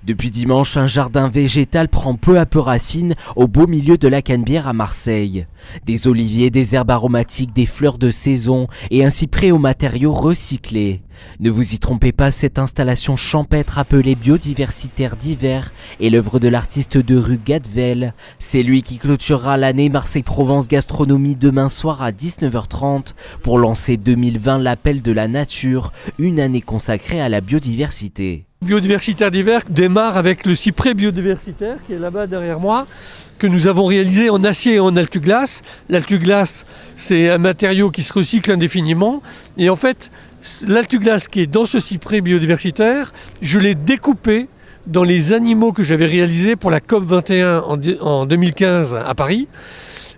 Depuis dimanche, un jardin végétal prend peu à peu racine au beau milieu de la Canebière à Marseille. Des oliviers, des herbes aromatiques, des fleurs de saison et un cyprès aux matériaux recyclés. Ne vous y trompez pas, cette installation champêtre appelée biodiversitaire d'hiver est l'œuvre de l'artiste de rue Gadvel. C'est lui qui clôturera l'année Marseille-Provence Gastronomie demain soir à 19h30 pour lancer 2020 l'appel de la nature, une année consacrée à la biodiversité. Biodiversitaire d'hiver démarre avec le cyprès biodiversitaire qui est là-bas derrière moi, que nous avons réalisé en acier et en altuglace. L'altuglace, c'est un matériau qui se recycle indéfiniment. Et en fait, l'altuglace qui est dans ce cyprès biodiversitaire, je l'ai découpé dans les animaux que j'avais réalisés pour la COP21 en 2015 à Paris.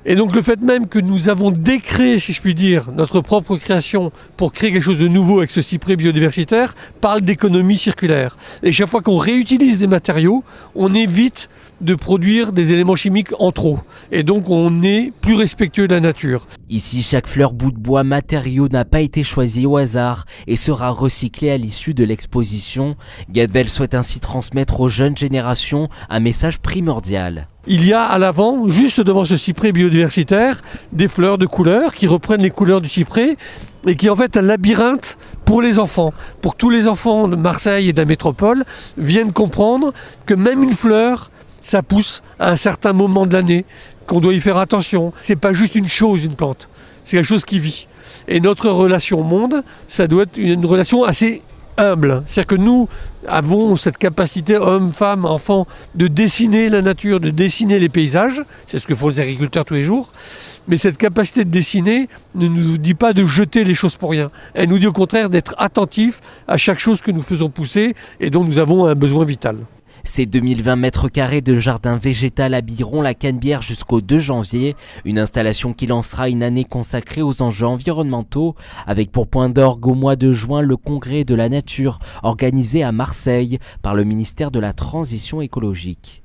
Et donc le fait même que nous avons décréé, si je puis dire, notre propre création pour créer quelque chose de nouveau avec ce cyprès biodiversitaire, parle d'économie circulaire. Et chaque fois qu'on réutilise des matériaux, on évite de produire des éléments chimiques en trop. Et donc on est plus respectueux de la nature. Ici, chaque fleur, bout de bois, matériau n'a pas été choisi au hasard et sera recyclé à l'issue de l'exposition. Gadvel souhaite ainsi transmettre aux jeunes générations un message primordial. Il y a à l'avant, juste devant ce cyprès biodiversitaire, des fleurs de couleurs qui reprennent les couleurs du cyprès et qui est en fait un labyrinthe pour les enfants. Pour que tous les enfants de Marseille et de la métropole viennent comprendre que même une fleur, ça pousse à un certain moment de l'année, qu'on doit y faire attention. C'est pas juste une chose, une plante, c'est quelque chose qui vit. Et notre relation au monde, ça doit être une relation assez humble. C'est-à-dire que nous avons cette capacité, hommes, femmes, enfants, de dessiner la nature, de dessiner les paysages. C'est ce que font les agriculteurs tous les jours. Mais cette capacité de dessiner ne nous dit pas de jeter les choses pour rien. Elle nous dit au contraire d'être attentifs à chaque chose que nous faisons pousser et dont nous avons un besoin vital. Ces 2020 mètres carrés de jardin végétal habilleront la Canebière jusqu'au 2 janvier, une installation qui lancera une année consacrée aux enjeux environnementaux, avec pour point d'orgue au mois de juin le congrès de la nature organisé à Marseille par le ministère de la Transition écologique.